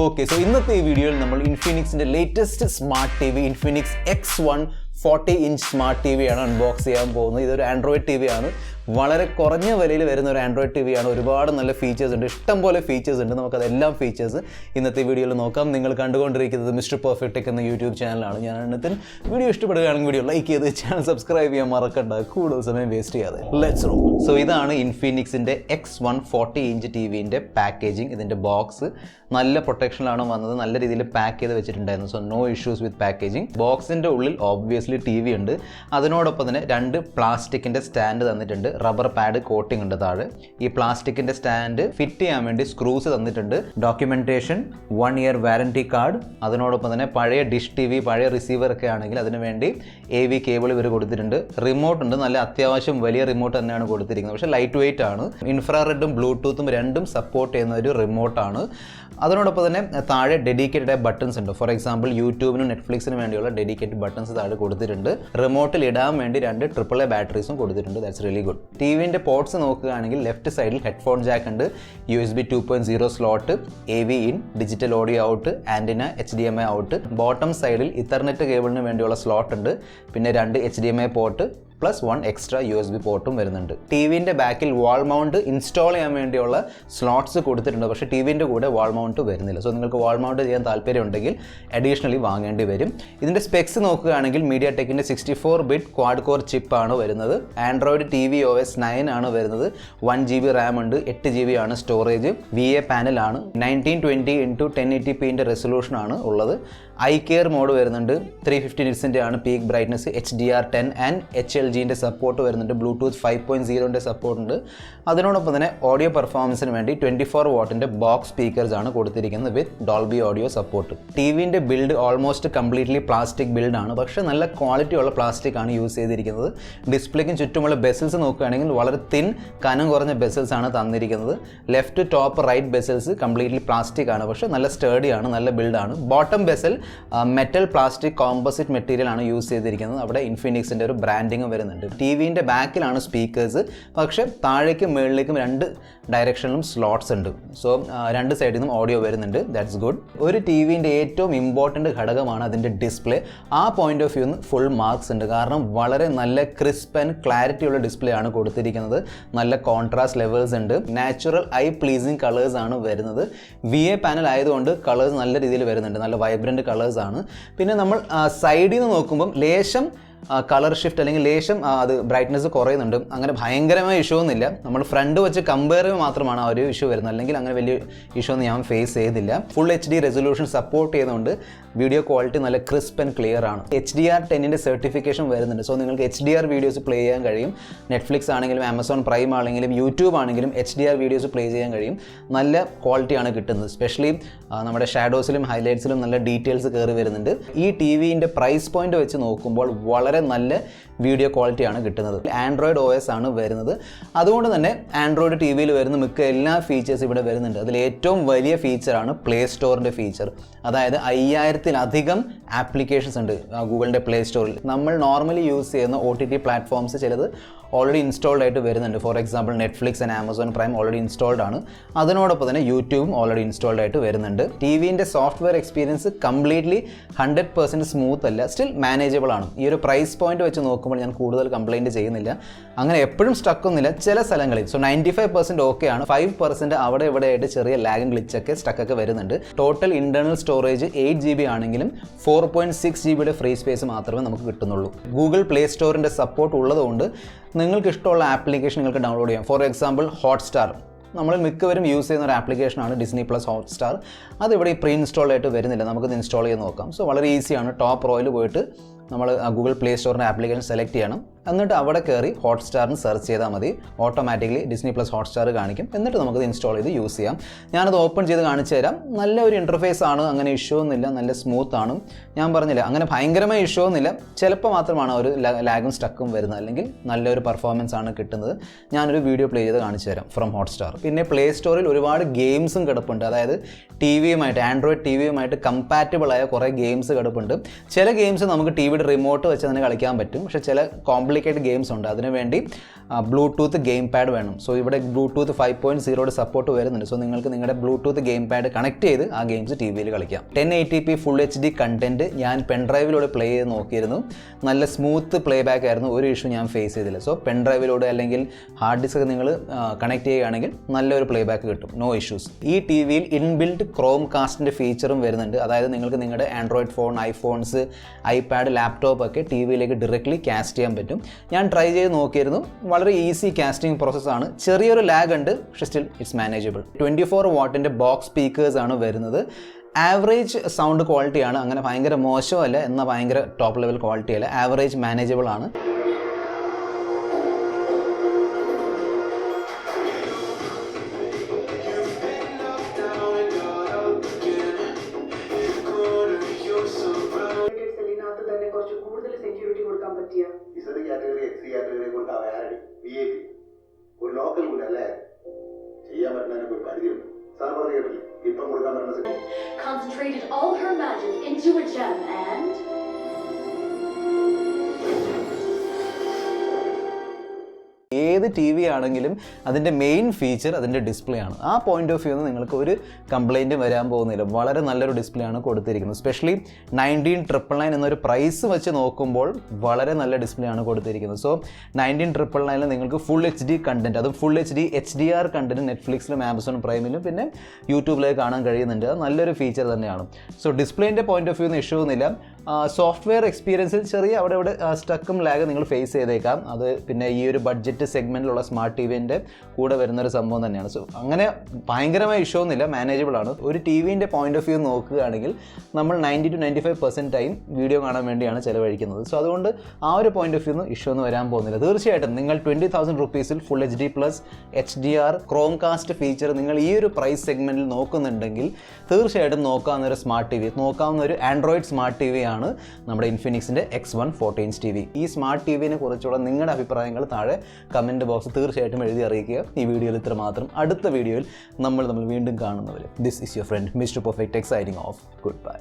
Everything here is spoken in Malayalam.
Okay, so in this video, we will Infinix latest smart TV, Infinix X1 40-inch smart TV unbox ചെയ്യാൻ പോകുന്നത്. ഇതൊരു ആൻഡ്രോയിഡ് ടി വി ആണ്. വളരെ കുറഞ്ഞ വിലയിൽ വരുന്ന ഒരു ആൻഡ്രോയിഡ് ടി വി ആണ്. ഒരുപാട് നല്ല ഫീച്ചേഴ്സ് ഉണ്ട്, ഇഷ്ടംപോലെ ഫീച്ചേഴ്സ് ഉണ്ട്. നമുക്കതെല്ലാം ഫീച്ചേഴ്സ് ഇന്നത്തെ വീഡിയോയിൽ നോക്കാം. നിങ്ങൾ കണ്ടുകൊണ്ടിരിക്കുന്നത് മിസ്റ്റർ പെർഫെക്റ്റ് ടെക് എന്ന യൂട്യൂബ് ചാനലാണ്. ഞാൻ അന്നത്തെ വീഡിയോ ഇഷ്ടപ്പെടുകയാണെങ്കിൽ വീഡിയോ ലൈക്ക് ചെയ്ത് ചാനൽ സബ്സ്ക്രൈബ് ചെയ്യാൻ മറക്കണ്ട. കൂടുതൽ സമയം വേസ്റ്റ് ചെയ്യാതെ ലെറ്റ്സ് റോ. സോ ഇതാണ് ഇൻഫിനിക്സിൻ്റെ X1 40-inch ടി വിൻ്റെ പാക്കേജിങ്. ഇതിൻ്റെ ബോക്സ് നല്ല പ്രൊട്ടക്ഷനിലാണ് വന്നത്, നല്ല രീതിയിൽ പാക്ക് ചെയ്ത് വെച്ചിട്ടുണ്ടായിരുന്നു. So no issues with packaging. ബോക്സിൻ്റെ ഉള്ളിൽ ഓബ്വിയസ്ലി ടി വി ഉണ്ട്. അതിനോടൊപ്പം തന്നെ 2 പ്ലാസ്റ്റിക്കിൻ്റെ സ്റ്റാൻഡ് തന്നിട്ടുണ്ട്. റബ്ബർ പാഡ് കോട്ടിംഗ് ഉണ്ട് താഴെ. ഈ പ്ലാസ്റ്റിക്കിൻ്റെ സ്റ്റാൻഡ് ഫിറ്റ് ചെയ്യാൻ വേണ്ടി സ്ക്രൂസ് തന്നിട്ടുണ്ട്. Documentation, 1 year warranty card. അതിനോടൊപ്പം തന്നെ പഴയ ഡിഷ് ടി വി, പഴയ റിസീവർ ഒക്കെ ആണെങ്കിൽ അതിന് വേണ്ടി AV കേബിൾ ഇവർ കൊടുത്തിട്ടുണ്ട്. റിമോട്ട് ഉണ്ട്, നല്ല അത്യാവശ്യം വലിയ റിമോട്ട് തന്നെയാണ് കൊടുത്തിരിക്കുന്നത്. പക്ഷേ ലൈറ്റ് വെയിറ്റ് ആണ്. ഇൻഫ്രാറെഡും ബ്ലൂടൂത്തും രണ്ടും സപ്പോർട്ട് ചെയ്യുന്ന ഒരു റിമോട്ടാണ്. അതിനോടൊപ്പം തന്നെ താഴെ ഡെഡിക്കേറ്റഡ് ആയ ബട്ടൺസ് ഉണ്ട്. ഫോർ എക്സാമ്പിൾ യൂട്യൂബിനും നെറ്റ്ഫ്ലിക്സിനും വേണ്ടിയുള്ള ഡെഡിക്കേറ്റഡ് ബട്ടൺസ് താഴെ കൊടുത്തിട്ടുണ്ട്. റിമോട്ടിൽ ഇടാൻ വേണ്ടി 2 AAA ബാറ്ററീസും കൊടുത്തിട്ടുണ്ട്. That's really good. ടി വിൻ്റെ പോർട്സ് നോക്കുകയാണെങ്കിൽ ലെഫ്റ്റ് സൈഡിൽ ഹെഡ്ഫോൺ ജാക്ക് ഉണ്ട്, USB 2.0 slot, AV in, digital audio out, antenna, HDMI out. Bottom സൈഡിൽ ഇത്തർനെറ്റ് കേബിളിന് വേണ്ടിയുള്ള സ്ലോട്ട് ഉണ്ട്. പിന്നെ 2 HDMI port plus 1 extra USB പോർട്ടും വരുന്നുണ്ട്. ടി വിൻ്റെ ബാക്കിൽ വാൾ മൗണ്ട് ഇൻസ്റ്റാൾ ചെയ്യാൻ വേണ്ടിയുള്ള സ്ലോട്ട്സ് കൊടുത്തിട്ടുണ്ട്. പക്ഷേ ടി വിൻ്റെ കൂടെ വാൾ മൗണ്ട് വരുന്നില്ല. സോ നിങ്ങൾക്ക് വാൾ മൗണ്ട് ചെയ്യാൻ താല്പര്യം ഉണ്ടെങ്കിൽ അഡീഷണലി വാങ്ങേണ്ടി വരും. ഇതിൻ്റെ സ്പെക്സ് നോക്കുകയാണെങ്കിൽ മീഡിയ ടെക്കിൻ്റെ 64-bit ക്വാഡ് കോർ ചിപ്പാണ് വരുന്നത്. ആൻഡ്രോയിഡ് tvOS 9 ആണ് വരുന്നത്. 1 GB റാം ഉണ്ട്, 8 GB ആണ് സ്റ്റോറേജ്. VA പാനലാണ്. 1920x1080p റെസൊല്യൂഷനാണ് ഉള്ളത്. ഐ കെയർ മോഡ് വരുന്നുണ്ട്. 350 nitsൻ്റെ ആണ് പീക്ക് ബ്രൈറ്റ്നസ്. HDR10 ആൻഡ് HLGൻ്റെ സപ്പോർട്ട് വരുന്നുണ്ട്. ബ്ലൂടൂത്ത് 5.0ൻ്റെ സപ്പോർട്ട് ഉണ്ട്. അതിനോടൊപ്പം തന്നെ ഓഡിയോ പെർഫോമൻസിന് വേണ്ടി 24 വാട്ടിൻ്റെ ബോക്സ് സ്പീക്കേഴ്സ് ആണ് കൊടുത്തിരിക്കുന്നത് വിത്ത് ഡോൾബി ഓഡിയോ സപ്പോർട്ട്. ടി വിൻ്റെ ബിൽഡ് ഓൾമോസ്റ്റ് കംപ്ലീറ്റ്ലി പ്ലാസ്റ്റിക് ബിൽഡാണ്. പക്ഷേ നല്ല ക്വാളിറ്റി ഉള്ള പ്ലാസ്റ്റിക് ആണ് യൂസ് ചെയ്തിരിക്കുന്നത്. ഡിസ്പ്ലേക്കും ചുറ്റുമുള്ള ബെസൽസ് നോക്കുകയാണെങ്കിൽ വളരെ തിൻ, കനം കുറഞ്ഞ ബെസൽസ് ആണ് തന്നിരിക്കുന്നത്. Left, top, right bezels completely plastic ആണ്. പക്ഷേ നല്ല സ്റ്റേഡിയാണ്, നല്ല ബിൽഡാണ്. Bottom bezel metal plastic composite material ആണ് യൂസ് ചെയ്തിരിക്കുന്നത്. അവിടെ ഇൻഫിനിക്സിൻ്റെ ഒരു ബ്രാൻഡിങ് വരുന്നുണ്ട്. ടി വിൻ്റെ ബാക്കിലാണ് സ്പീക്കേഴ്സ്. പക്ഷേ താഴേക്കും മുകളിലേക്കും 2 ഡയറക്ഷനിലും സ്ലോട്ട്സ് ഉണ്ട്. സോ 2 സൈഡിൽ നിന്നും ഓഡിയോ വരുന്നുണ്ട്. That's good. ഒരു ടി വിൻ്റെ ഏറ്റവും ഇമ്പോർട്ടൻറ്റ് ഘടകമാണ് അതിൻ്റെ ഡിസ്പ്ലേ. ആ പോയിന്റ് ഓഫ് വ്യൂന്ന് ഫുൾ മാർക്സ് ഉണ്ട്. കാരണം വളരെ നല്ല ക്രിസ്പ് ആൻഡ് ക്ലാരിറ്റി ഉള്ള ഡിസ്പ്ലേ ആണ് കൊടുത്തിരിക്കുന്നത്. നല്ല കോൺട്രാസ്റ്റ് ലെവൽസ് ഉണ്ട്. നാച്ചുറൽ ഐ പ്ലീസിങ് കളേഴ്സ് ആണ് വരുന്നത്. VA പാനൽ ആയതുകൊണ്ട് കളേഴ്സ് നല്ല രീതിയിൽ വരുന്നുണ്ട്. നല്ല വൈബ്രൻറ്റ് കളേഴ്സ് ആണ്. പിന്നെ നമ്മൾ സൈഡിൽ നിന്ന് നോക്കുമ്പം ലേശം കളർ ഷിഫ്റ്റ് അല്ലെങ്കിൽ ലേശം അത് ബ്രൈറ്റ്നസ് കുറയുന്നുണ്ട്. അങ്ങനെ ഭയങ്കരമായ ഇഷ്യൂ ഒന്നുമില്ല. നമ്മൾ ഫ്രണ്ട് വെച്ച് കമ്പയർ ചെയ്യുമ്പോൾ മാത്രമാണ് ആ ഒരു ഇഷ്യൂ വരുന്നത്. അല്ലെങ്കിൽ അങ്ങനെ വലിയ ഇഷ്യൂ ഒന്നും ഞാൻ ഫേസ് ചെയ്തില്ല. ഫുൾ HD റെസൊല്യൂഷൻ സപ്പോർട്ട് ചെയ്യുന്നതുകൊണ്ട് വീഡിയോ ക്വാളിറ്റി നല്ല ക്രിസ്പ് ആൻഡ് ക്ലിയർ ആണ്. HDR10ൻ്റെ സർട്ടിഫിക്കേഷൻ വരുന്നുണ്ട്. സോ നിങ്ങൾക്ക് HDR വീഡിയോസ് പ്ലേ ചെയ്യാൻ കഴിയും. നെറ്റ്ഫ്ലിക്സ് ആണെങ്കിലും ആമസോൺ പ്രൈം ആണെങ്കിലും യൂട്യൂബ് ആണെങ്കിലും HDR വീഡിയോസ് പ്ലേ ചെയ്യാൻ കഴിയും. നല്ല ക്വാളിറ്റിയാണ് കിട്ടുന്നത്. സ്പെഷ്യലി നമ്മുടെ ഷാഡോസിലും ഹൈലൈറ്റ്സിലും നല്ല ഡീറ്റെയിൽസ് കയറി വരുന്നുണ്ട്. ഈ ടി വിൻ്റെ പ്രൈസ് പോയിന്റ് വെച്ച് നോക്കുമ്പോൾ വളരെ നല്ല വീഡിയോ ക്വാളിറ്റിയാണ് കിട്ടുന്നത്. ആൻഡ്രോയിഡ് OS ആണ് വരുന്നത്. അതുകൊണ്ട് തന്നെ ആൻഡ്രോയിഡ് ടി വിയിൽ വരുന്ന മിക്ക എല്ലാ ഫീച്ചേഴ്സ് ഇവിടെ വരുന്നുണ്ട്. അതിൽ ഏറ്റവും വലിയ ഫീച്ചറാണ് പ്ലേ സ്റ്റോറിൻ്റെ ഫീച്ചർ. അതായത് 5000-ലധികം ആപ്ലിക്കേഷൻസ് ഉണ്ട് ഗൂഗിളിൻ്റെ പ്ലേ സ്റ്റോറിൽ. നമ്മൾ നോർമലി യൂസ് ചെയ്യുന്ന OTT പ്ലാറ്റ്ഫോംസ് ചിലത് ഓൾറെഡി ഇൻസ്റ്റാൾഡ് ആയിട്ട് വരുന്നുണ്ട്. For example Netflix and Amazon Prime already installed ആണ്. അതിനോടൊപ്പം തന്നെ യൂട്യൂബും ഓൾറെഡി ഇൻസ്റ്റാൾഡ് ആയിട്ട് വരുന്നുണ്ട്. ടി വിൻ്റെ സോഫ്റ്റ്വെയർ എക്സ്പീരിയൻസ് കംപ്ലീറ്റ്ലി 100% സ്മൂത്ത് അല്ല, സ്റ്റിൽ മാനേജബിൾ ആണ്. ഈ ഒരു പ്രൈസ് പോയിന്റ് വെച്ച് നോക്കുമ്പോൾ ഞാൻ കൂടുതൽ കംപ്ലയിൻറ്റ് ചെയ്യുന്നില്ല. അങ്ങനെ എപ്പോഴും സ്റ്റക്കൊന്നുമില്ല. ചില സ്ഥലങ്ങളിൽ 95% ഓക്കെ ആണ്. 5% അവിടെ ഇവിടെ ആയിട്ട് ചെറിയ ലാഗും ഗ്ലിച്ചൊക്കെ സ്റ്റക്കൊക്കെ വരുന്നുണ്ട്. ടോട്ടൽ ഇൻറ്റേർണൽ സ്റ്റോറേജ് 8 GB ആണെങ്കിലും 4.6 GBയുടെ ഫ്രീ സ്പേസ് മാത്രമേ നമുക്ക് കിട്ടുന്നുള്ളൂ. ഗൂഗിൾ പ്ലേ സ്റ്റോറിൻ്റെ സപ്പോർട്ട് ഉള്ളതുകൊണ്ട് നിങ്ങൾക്ക് ഇഷ്ടമുള്ള ആപ്ലിക്കേഷൻ നിങ്ങൾക്ക് ഡൗൺലോഡ് ചെയ്യാം. ഫോർ എക്സാമ്പിൾ ഹോട്ട്സ്റ്റാർ നമ്മൾ മിക്കവരും യൂസ് ചെയ്യുന്ന ഒരു ആപ്ലിക്കേഷനാണ് Disney+ ഹോട്ട്സ്റ്റാർ. അതിവിടെ പ്രീ ഇൻസ്റ്റാൾ ആയിട്ട് വരുന്നില്ല. നമുക്കത് ഇൻസ്റ്റാൾ ചെയ്ത് നോക്കാം. സോ വളരെ ഈസിയാണ്. ടോപ്പ് റോയിൽ പോയിട്ട് നമ്മൾ ഗൂഗിൾ പ്ലേ സ്റ്റോറിൻ്റെ ആപ്ലിക്കേഷൻ സെലക്ട് ചെയ്യണം. എന്നിട്ട് അവിടെ കയറി ഹോട്ട്സ്റ്റാറിന് സെർച്ച് ചെയ്താൽ മതി. ഓട്ടോമാറ്റിക്കലി Disney+ ഹോട്ട്സ്റ്റാർ കാണിക്കും. എന്നിട്ട് നമുക്കത് ഇൻസ്റ്റാൾ ചെയ്ത് യൂസ് ചെയ്യാം. ഞാനത് ഓപ്പൺ ചെയ്ത് കാണിച്ചു തരാം. നല്ല ഒരു ഇൻ്റർഫേസ് ആണ്. അങ്ങനെ ഇഷ്യൂ ഒന്നുമില്ല. നല്ല സ്മൂത്ത് ആണ്. ഞാൻ പറഞ്ഞില്ല അങ്ങനെ ഭയങ്കരമായ ഇഷ്യൂ ഒന്നുമില്ല. ചിലപ്പോൾ മാത്രമാണ് ഒരു ലാഗും സ്റ്റക്കും വരുന്നത്. അല്ലെങ്കിൽ നല്ലൊരു പെർഫോമൻസ് ആണ് കിട്ടുന്നത്. ഞാനൊരു വീഡിയോ പ്ലേ ചെയ്ത് കാണിച്ചു തരാം ഫ്രം ഹോട്ട്സ്റ്റാർ. പിന്നെ പ്ലേ സ്റ്റോറിൽ ഒരുപാട് ഗെയിംസും കിടപ്പുണ്ട്. അതായത് ടി വിയുമായിട്ട് ആൻഡ്രോയിഡ് ടി വിയുമായിട്ട് കമ്പാറ്റബിൾ ആയ കുറേ ഗെയിംസ് കിടപ്പുണ്ട്. ചില ഗെയിംസ് നമുക്ക് ടി വിയുടെ റിമോട്ട് വെച്ച് തന്നെ കളിക്കാൻ പറ്റും. പക്ഷേ ചില കോംപ്ലിക്കേറ്റഡ് കോംപ്ലിക്കേറ്റഡ് ഗെയിംസ് ഉണ്ട്, അതിനുവേണ്ടി ബ്ലൂടൂത്ത് ഗെയിം പാഡ് വേണം. സോ ഇവിടെ ബ്ലൂടൂത്ത് 5.0 സപ്പോർട്ട് വരുന്നുണ്ട്. സോ നിങ്ങൾക്ക് നിങ്ങളുടെ ബ്ലൂടൂത്ത് ഗെയിം പാഡ് കണക്ട് ചെയ്ത് ആ ഗെയിംസ് ടി വിയിൽ കളിക്കാം. 1080p ഫുൾ HD കണ്ടന്റ് ഞാൻ പെൻഡ്രൈവിലൂടെ പ്ലേ ചെയ്ത് നോക്കിയിരുന്നു. നല്ല സ്മൂത്ത് പ്ലേ ബാക്ക് ആയിരുന്നു, ഒരു ഇഷ്യൂ ഞാൻ ഫേസ് ചെയ്തില്ല. സോ പെൻഡ്രൈവിലൂടെ അല്ലെങ്കിൽ ഹാർഡ് ഡിസ്ക് നിങ്ങൾ കണക്ട് ചെയ്യുകയാണെങ്കിൽ നല്ലൊരു പ്ലേ ബാക്ക് കിട്ടും, നോ ഇഷ്യൂസ്. ഈ ടി വിയിൽ ഇൻബിൽറ്റ് ക്രോം കാസ്റ്റിൻ്റെ ഫീച്ചറും വരുന്നുണ്ട്. അതായത് നിങ്ങൾക്ക് നിങ്ങളുടെ Android phone, iPhones, iPad, laptop ഒക്കെ ടി വിയിലേക്ക് ഡയറക്റ്റ്ലി കാസ്റ്റ് ചെയ്യാൻ പറ്റും. ഞാൻ ട്രൈ ചെയ്ത് നോക്കിയിരുന്നു, വളരെ ഈസി കാസ്റ്റിംഗ് പ്രോസസ്സാണ്. ചെറിയൊരു ലാഗ് ഉണ്ട്, പക്ഷേ സ്റ്റിൽ ഇറ്റ്സ് മാനേജബിൾ. 24 വാട്ടിൻ്റെ ബോക്സ് സ്പീക്കേഴ്സാണ് വരുന്നത്. ആവറേജ് സൗണ്ട് ക്വാളിറ്റിയാണ്, അങ്ങനെ ഭയങ്കര മോശമല്ല എന്നാൽ ഭയങ്കര ടോപ്പ് ലെവൽ ക്വാളിറ്റി അല്ല, ആവറേജ് മാനേജബിൾ ആണ്. ഒരു ലോക്കൽ അല്ലേ ചെയ്യാൻ പറ്റുന്നതിനൊക്കെ ഒരു പരിധിയുണ്ട്. സാർ പറഞ്ഞു കേട്ടില്ലേ ഇപ്പം കൊടുക്കാൻ പറ്റുന്ന concentrated all her magic into a gem and ഏത് ടി വി ആണെങ്കിലും അതിൻ്റെ മെയിൻ ഫീച്ചർ അതിൻ്റെ ഡിസ്പ്ലേ ആണ്. ആ പോയിന്റ് ഓഫ് വ്യൂ നിന്ന് നിങ്ങൾക്ക് ഒരു കംപ്ലൈൻറ്റും വരാൻ പോകുന്നില്ല. വളരെ നല്ലൊരു ഡിസ്പ്ലേ ആണ് കൊടുത്തിരിക്കുന്നത്. സ്പെഷ്യലി 19999 എന്നൊരു പ്രൈസ് വെച്ച് നോക്കുമ്പോൾ വളരെ നല്ല ഡിസ്പ്ലേ ആണ് കൊടുത്തിരിക്കുന്നത്. സോ 19999 നിങ്ങൾക്ക് ഫുൾ HD കണ്ടൻറ്റ്, അതും ഫുൾ HD HDR കണ്ടൻറ്റ് നെറ്റ്ഫ്ലിക്സിലും ആമസോൺ പ്രൈമിലും പിന്നെ യൂട്യൂബിലേക്ക് കാണാൻ കഴിയുന്നുണ്ട്. അത് നല്ലൊരു ഫീച്ചർ തന്നെയാണ്. സോ ഡിസ്പ്ലേൻ്റെ പോയിന്റ് ഓഫ് വ്യൂ നിന്ന് ഇഷ്യൂ ഒന്നുമില്ല. സോഫ്റ്റ്വെയർ എക്സ്പീരിയൻസിൽ ചെറിയ അവിടെ ഇവിടെ സ്റ്റക്കും ലാഗ് നിങ്ങൾ ഫേസ് ചെയ്തേക്കാം. അത് പിന്നെ ഈ ഒരു ബഡ്ജറ്റ് സെഗ്മെൻറ്റിലുള്ള സ്മാർട്ട് ടി വിൻ്റെ കൂടെ വരുന്നൊരു സംഭവം തന്നെയാണ്. സോ അങ്ങനെ ഭയങ്കരമായ ഇഷ്യൂ ഒന്നുമില്ല, മാനേജബിൾ ആണ്. ഒരു ടി വിൻ്റെ പോയിന്റ് ഓഫ് വ്യൂ നോക്കുകയാണെങ്കിൽ നമ്മൾ 90 to 95% ടൈം വീഡിയോ കാണാൻ വേണ്ടിയാണ് ചിലവഴിക്കുന്നത്. സോ അതുകൊണ്ട് ആ ഒരു പോയിന്റ് ഓഫ് വ്യൂ ഇഷ്യൂ ഒന്നും വരാൻ പോകുന്നില്ല. തീർച്ചയായിട്ടും നിങ്ങൾ 20,000 rupees full HD plus HDR Chromecast feature നിങ്ങൾ ഈ ഒരു പ്രൈസ് സെഗ്മെൻറ്റിൽ നോക്കുന്നുണ്ടെങ്കിൽ തീർച്ചയായിട്ടും നോക്കാവുന്ന ഒരു സ്മാർട്ട് ടി വി, നോക്കാവുന്ന ഒരു ആൻഡ്രോയിഡ് സ്മാർട്ട് ടി വി ആണ് നമ്മുടെ ഇൻഫിനിക്സിൻ്റെ X1 14" TV. ഈ സ്മാർട്ട് ടി വിനെ കുറിച്ചുള്ള നിങ്ങളുടെ അഭിപ്രായങ്ങൾ താഴെ കമൻറ്റ് ബോക്സ് തീർച്ചയായിട്ടും എഴുതി അറിയിക്കുക. ഈ വീഡിയോയിൽ ഇത്ര മാത്രം. അടുത്ത വീഡിയോയിൽ നമ്മൾ വീണ്ടും കാണുന്നവരെ this is your friend mister perfect tech signing off. Good bye.